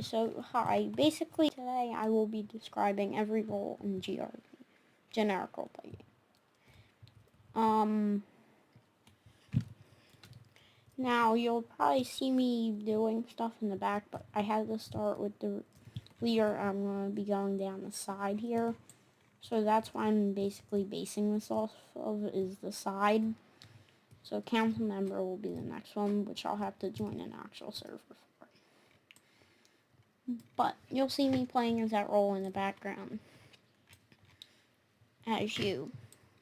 So, hi. Basically, today I will be describing every role in GRP, generic roleplay game. Now you'll probably see me doing stuff in the back, but I had to start with the leader. I'm going to be going down the side here. So that's what I'm basically basing this off of, is the side. So council member will be the next one, which I'll have to join an actual server for. But you'll see me playing as that role in the background as you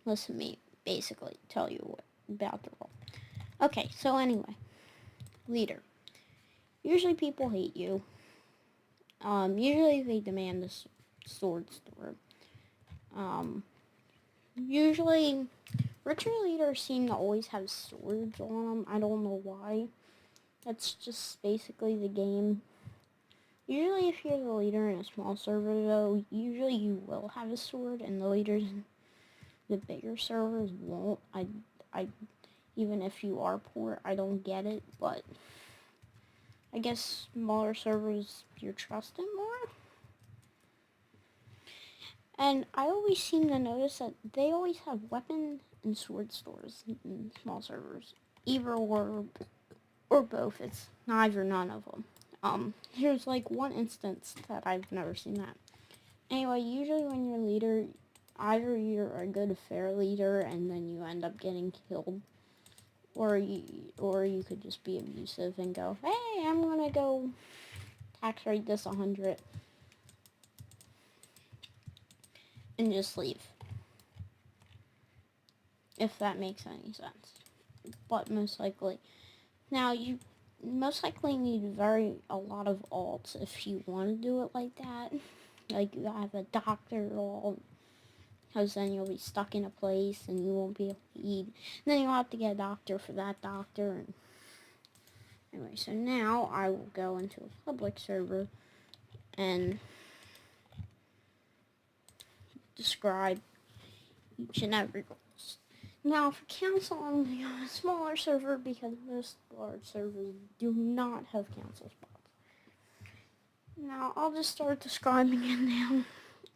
listen to me basically tell you what about the role. Okay, so anyway, leader. Usually people hate you. Usually they demand the sword store. Usually richer leaders seem to always have swords on them. I don't know why. That's just basically the game. Usually if you're the leader in a small server though, usually you will have a sword, and the leaders in the bigger servers won't. I even if you are poor, I don't get it, but I guess smaller servers you're trusted more. And I always seem to notice that they always have weapon and sword stores in small servers. Either or both. It's neither none of them. Here's like one instance that I've never seen that. Anyway, usually when you're a leader, either you're a good fair leader and then you end up getting killed, or you could just be abusive and go, hey, I'm gonna go tax rate this 100 and just leave, if that makes any sense. But most likely, now you most likely need a lot of alts if you want to do it like that. Like you have a doctor alt, because then you'll be stuck in a place and you won't be able to eat. And then you'll have to get a doctor for that doctor. And anyway, so now I will go into a public server and describe each and every role. Now for council, I'm going to be on a smaller server because most large servers do not have council spots. Now I'll just start describing it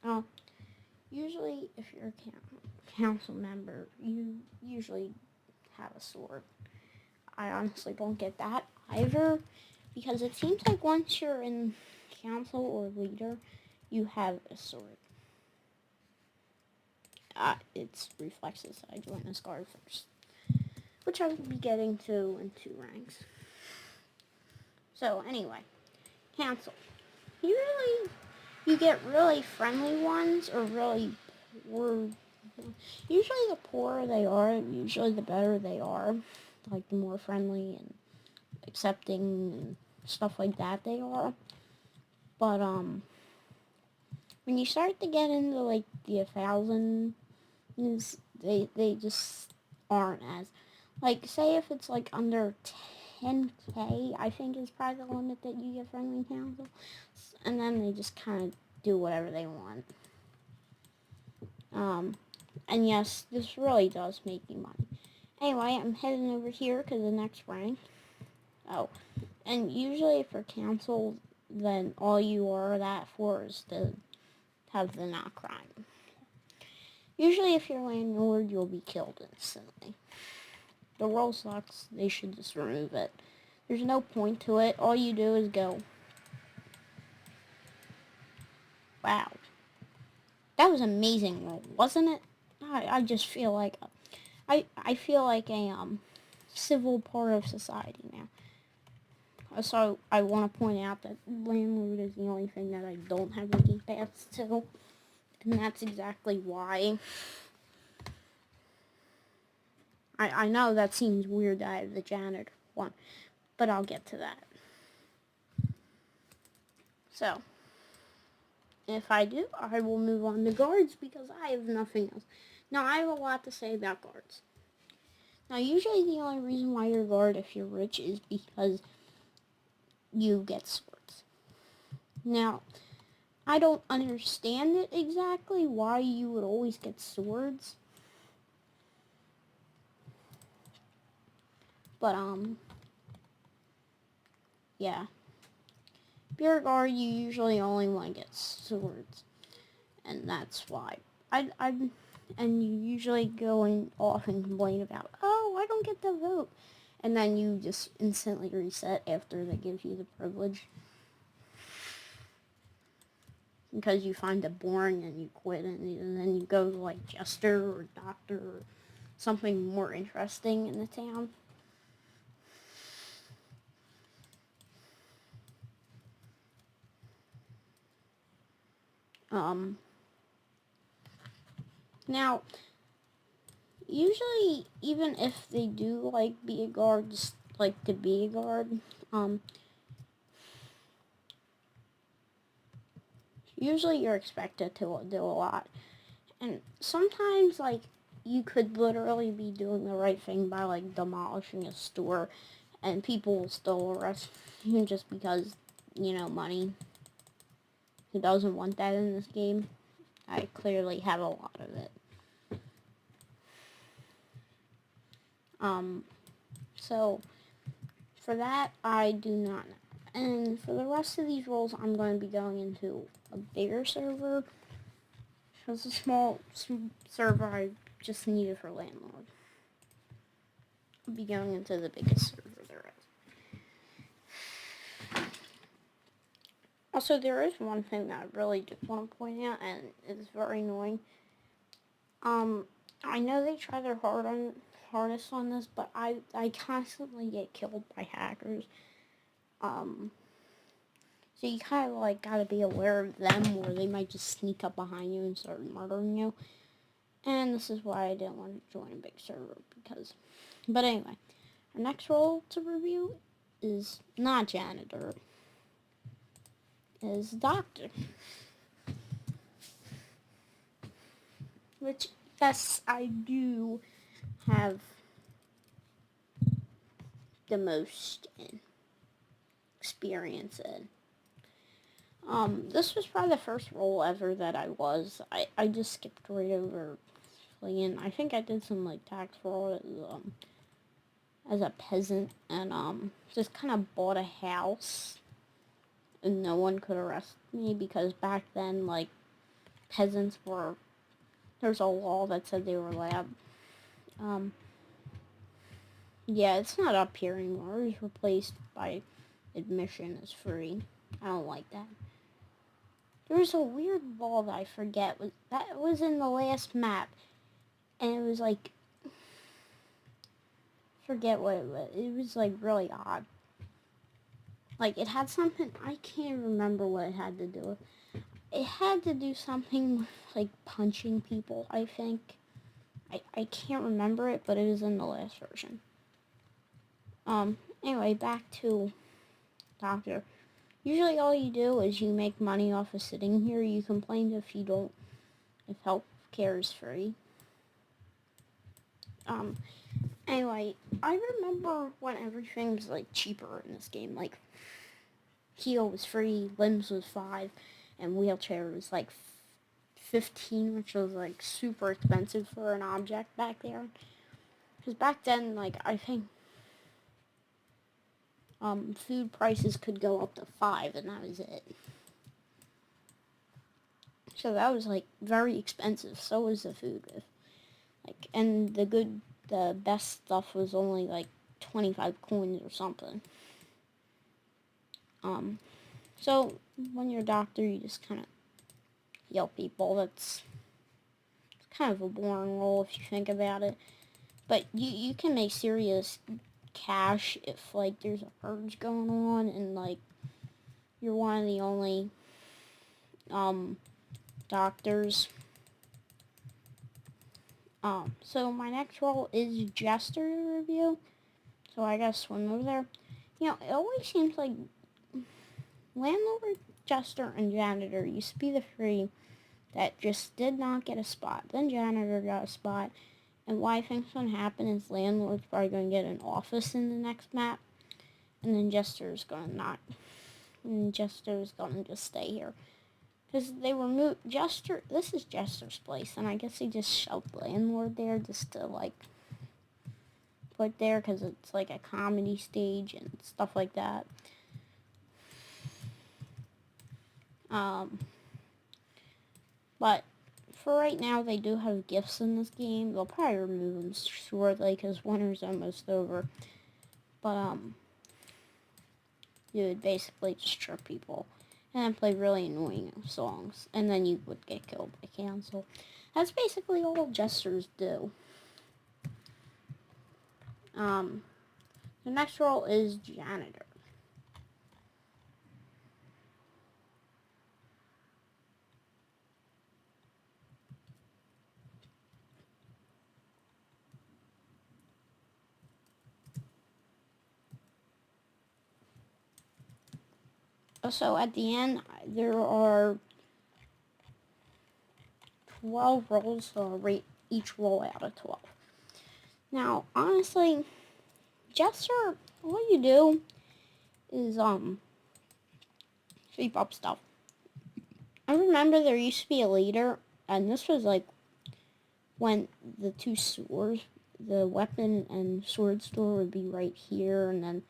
now. Usually if you're a council member, you usually have a sword. I honestly don't get that either, because it seems like once you're in council or leader, you have a sword. It's reflexes. I joined this guard first, which I will be getting to in 2 ranks. So anyway, council. Usually you get really friendly ones or really poor. Usually the poorer they are, usually the better they are. Like the more friendly and accepting and stuff like that they are. But when you start to get into like the 1,000, they just aren't as, like, say if it's like under 10k, I think is probably the limit that you get friendly council, and then they just kind of do whatever they want. And yes, this really does make you money. Anyway, I'm heading over here to the next rank. Oh, and usually for council, then all you are that for is to have the not crime. Usually if you're landlord, you'll be killed instantly. The role sucks. They should just remove it. There's no point to it. All you do is go. Wow. That was an amazing role, wasn't it? I just feel like I feel like a civil part of society now. So I want to point out that landlord is the only thing that I don't have any paths to, and that's exactly why. I know that seems weird that I have the janitor one, but I'll get to that. So, if I do, I will move on to guards because I have nothing else. Now, I have a lot to say about guards. Now, usually the only reason why you're a guard if you're rich is because you get swords. Now, I don't understand it exactly why you would always get swords. But, yeah. Beer guard, you usually only want to get swords, and that's why. I and you usually go and off and complain about, oh, I don't get the vote, and then you just instantly reset after they give you the privilege because you find it boring and you quit, and then you go to like jester or doctor or something more interesting in the town. Now, usually, even if they do like be a guard, just like to be a guard, usually you're expected to do a lot. And sometimes, like, you could literally be doing the right thing by, like, demolishing a store, and people will still arrest you just because, money. Who doesn't want that in this game? I clearly have a lot of it. So, for that, I do not know. And for the rest of these roles, I'm going to be going into a bigger server. It's a small server I just need it for landlord. I'll be going into the biggest server there is. Also, there is one thing that I really do want to point out, and it's very annoying. I know they try their hardest on this, but I constantly get killed by hackers. So you kind of like gotta be aware of them, or they might just sneak up behind you and start murdering you. And this is why I didn't want to join a big server, because... But anyway, our next role to review is not janitor, is doctor. Which, yes, I do have the most experience in. This was probably the first role ever that I was. I just skipped right over civilian. I think I did some, like, tax fraud as a peasant, and, just kind of bought a house, and no one could arrest me, because back then, like, peasants were... There's a law that said they were allowed. Yeah, it's not up here anymore. It was replaced by admission as free. I don't like that. There was a weird law that I forget that was in the last map, and it was like, forget what it was. It was like really odd. Like, it had something, I can't remember what it had to do with. It had to do something with like punching people, I think. I can't remember it, but it was in the last version. Anyway, back to doctor. Usually all you do is you make money off of sitting here. You complain if health care is free. Anyway, I remember when everything was, like, cheaper in this game. Like, heal was free, limbs was 5, and wheelchair was, like, 15, which was, like, super expensive for an object back there. Because back then, like, I think food prices could go up to 5, and that was it. So that was, like, very expensive. So was the food. Like, and the best stuff was only, like, 25 coins or something. So when you're a doctor, you just kind of heal people. That's kind of a boring role if you think about it. But you can make serious cash if, like, there's a purge going on and, like, you're one of the only doctors. So my next role is jester review. So I gotta swim over there. It always seems like landlord, jester, and janitor used to be the three that just did not get a spot. Then janitor got a spot. And what I think's going to happen is landlord's probably going to get an office in the next map. And then jester's going to not. And jester's going to just stay here. Because they removed jester. This is jester's place. And I guess they just shoved landlord there just to, like, put there. Because it's like a comedy stage and stuff like that. Um, but for right now, they do have gifts in this game. They'll probably remove them shortly because winter's almost over. But you would basically just trip people and then play really annoying songs, and then you would get killed by cancel. That's basically all jesters do. The next role is janitor. So at the end, there are 12 roles, so I'll rate each role out of 12. Now, honestly, Jester, what you do is, sweep up stuff. I remember there used to be a leader, and this was like when the two stores, the weapon and sword store would be right here, and then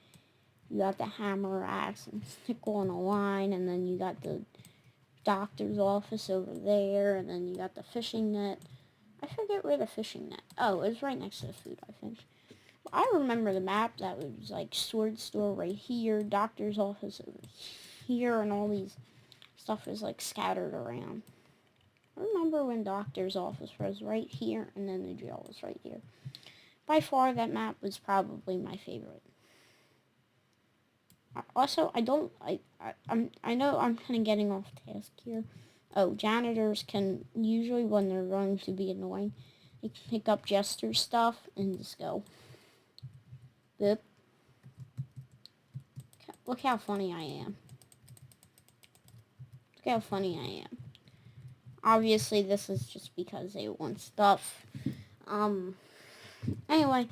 you got the hammer, axe, and sickle on a line, and then you got the doctor's office over there, and then you got the fishing net. I forget where the fishing net. Oh, it was right next to the food, I think. I remember the map that was like sword store right here, doctor's office over here, and all these stuff is like scattered around. I remember when doctor's office was right here, and then the jail was right here. By far, that map was probably my favorite. Also, I know I'm kind of getting off task here. Oh, janitors can usually, when they're going to be annoying, they can pick up Jester's stuff and just go. Boop. Look how funny I am. Look how funny I am. Obviously, this is just because they want stuff. Anyway,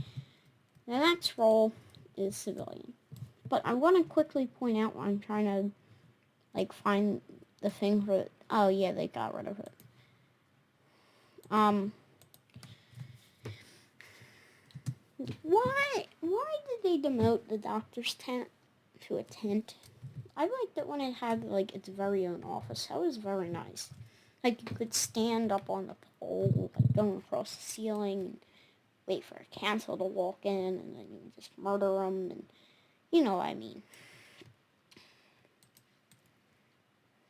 the next role is civilian. But I want to quickly point out when I'm trying to, like, find the thing for it. Oh, yeah, they got rid of it. Why did they demote the doctor's tent to a tent? I liked it when it had, like, its very own office. That was very nice. Like, you could stand up on the pole, like, going across the ceiling, and wait for a cancel to walk in, and then you just murder them, and you know what I mean.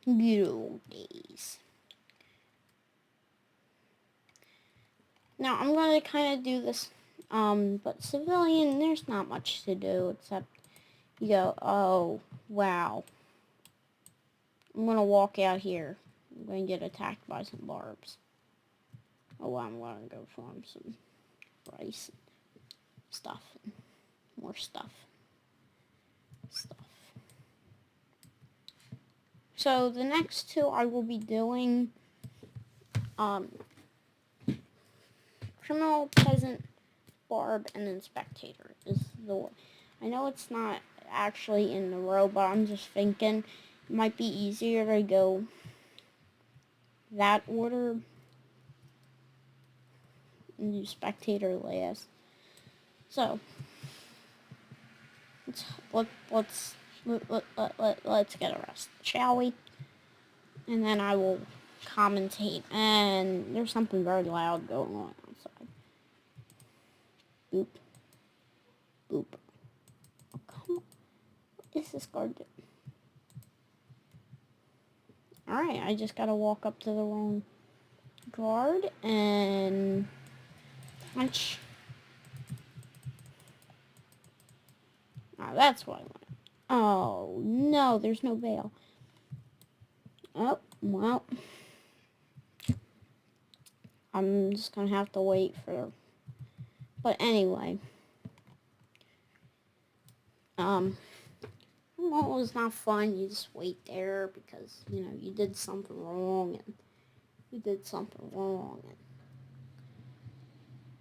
Good old days. Now, I'm going to kind of do this, but civilian, there's not much to do, except you go, oh, wow. I'm going to walk out here. I'm going to get attacked by some barbs. Oh, well, I'm going to go farm some rice and stuff, and more stuff. So, the next two I will be doing, criminal, peasant, barb, and then spectator is the one. I know it's not actually in the row, but I'm just thinking it might be easier to go that order and do spectator last. So let's get a rest, shall we? And then I will commentate. And there's something very loud going on outside. Boop. Boop. Oh, come on. What is this guard doing? Alright, I just gotta walk up to the wrong guard and punch. Oh, that's what I want. Oh, no, there's no bail. Oh, well. I'm just gonna have to wait for... But anyway. Well, it's not fun. You just wait there because, you know, you did something wrong and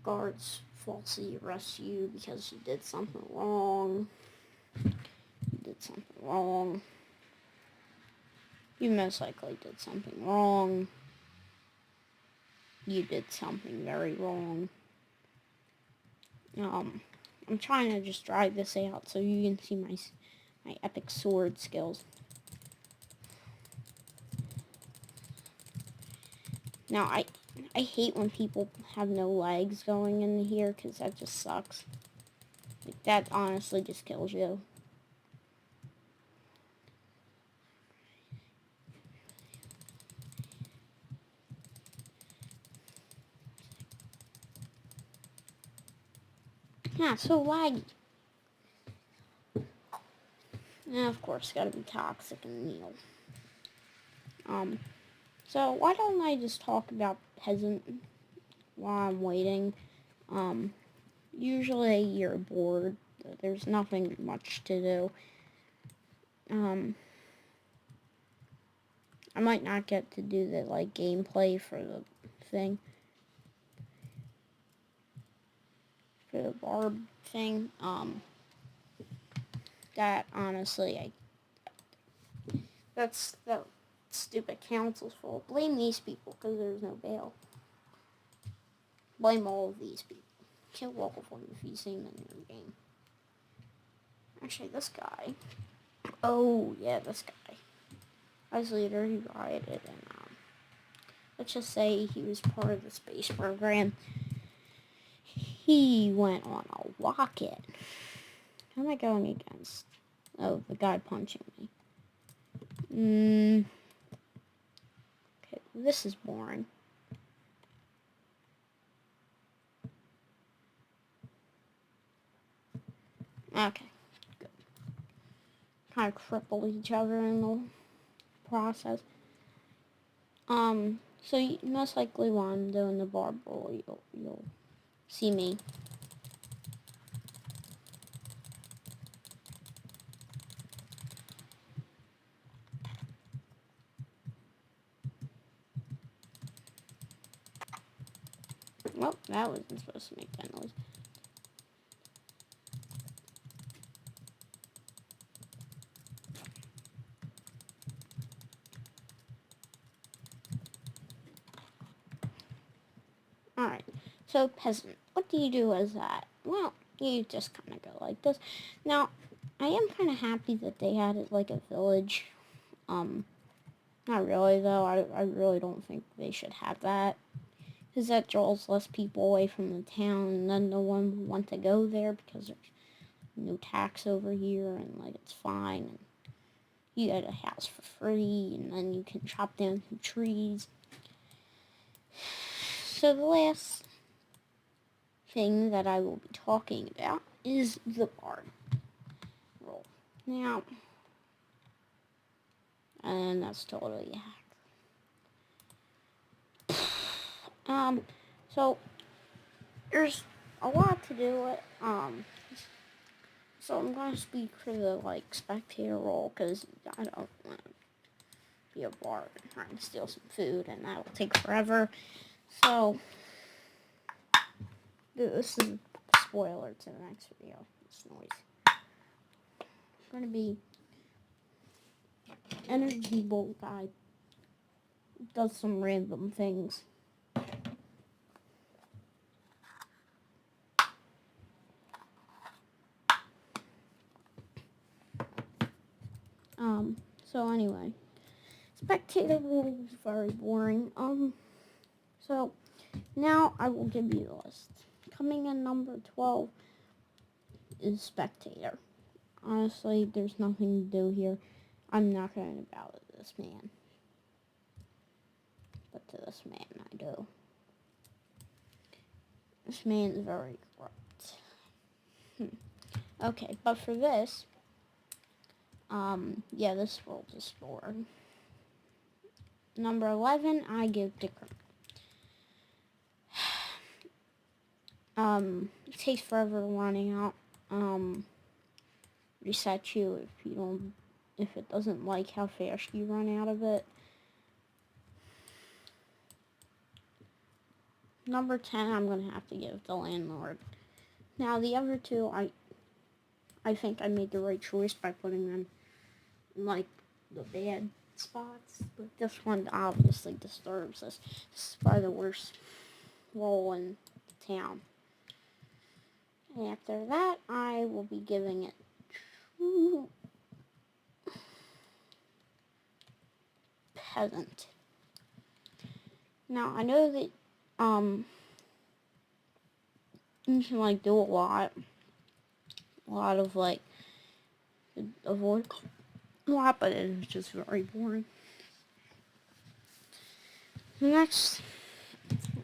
guards falsely arrest you because you did something wrong. You most likely did something wrong. You did something very wrong. I'm trying to just drag this out so you can see my epic sword skills. Now, I hate when people have no legs going in here, because that just sucks. Like, that honestly just kills you. Yeah, so laggy. And of course, gotta be toxic and Neil. So why don't I just talk about Peasant while I'm waiting? Usually you're bored. There's nothing much to do. I might not get to do the, like, gameplay for the thing. For the barb thing. That, honestly, that's the stupid council's fault. Blame these people, because there's no bail. Blame all of these people. Kill all of them if you see them in your game. Actually, this guy. Oh, yeah, this guy. As leader, he rioted, and, let's just say he was part of the space program. He went on a rocket. Who am I going against? Oh, the guy punching me. Okay, this is boring. Okay, good. Kind of cripple each other in the process. So you most likely while I'm doing the barb roll, you'll see me. Well, that wasn't supposed to make that noise. Alright, so Peasant, what do you do as that? Well, you just kind of go like this. Now, I am kind of happy that they added, like, a village. Not really, though. I really don't think they should have that. Because that draws less people away from the town, and then no one will want to go there because there's no tax over here, and, like, it's fine. And you get a house for free, and then you can chop down some trees. So the last thing that I will be talking about is the barb roll. Now, and that's totally a hack. So there's a lot to do it. So I'm gonna speak for the, like, spectator role, because I don't want to be a bard and trying to steal some food, and that will take forever. So this is a spoiler to the next video. This noise. It's gonna be Energy Bolt guy does some random things. So anyway, spectator rule is very boring. So now I will give you the list. Coming in number 12 is spectator. Honestly, there's nothing to do here. I'm not going to bow to this man. But to this man, I do. This man is very corrupt. Okay, but for this, yeah, this world is boring. Number 11, I give Dicker. It takes forever running out. Reset you if it doesn't like how fast you run out of it. Number 10, I'm gonna have to give the landlord. Now the other two, I think I made the right choice by putting them in, like, the bad spots, but this one obviously disturbs us. This is probably the worst role in the town. And after that, I will be giving it to Peasant. Now, I know that, you can, like, do a lot of, like, avoid a lot, but it's just very boring. Next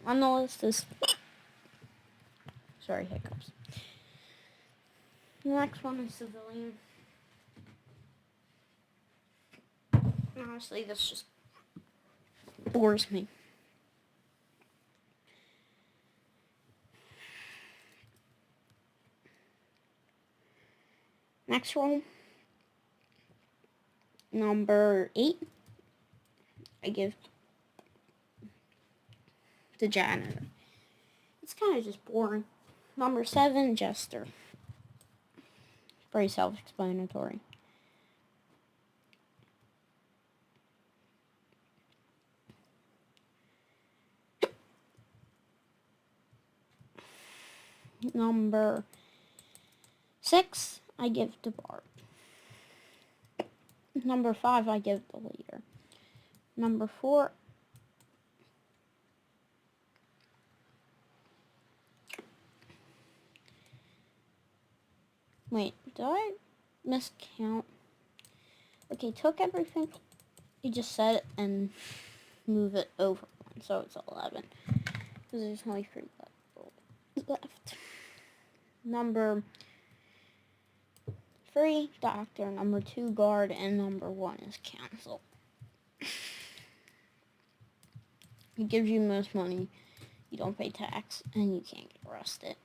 on the list is, sorry, hiccups. The next one is civilian. Honestly, this just bores me. Next one, number 8, I give to janitor. It's kind of just boring. Number 7, jester. Very self-explanatory. Number 6, I give to Bart. Number 5, I give the leader. Number 4, wait, did I miscount? Okay, took everything you just said and move it over one, so it's 11. Because there's only 3 left. Number 3, doctor. Number 2, guard. And number 1 is counsel. It gives you the most money. You don't pay tax, and you can't get arrested.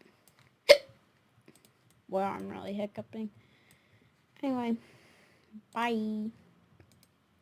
Well, I'm really hiccuping. Anyway, bye.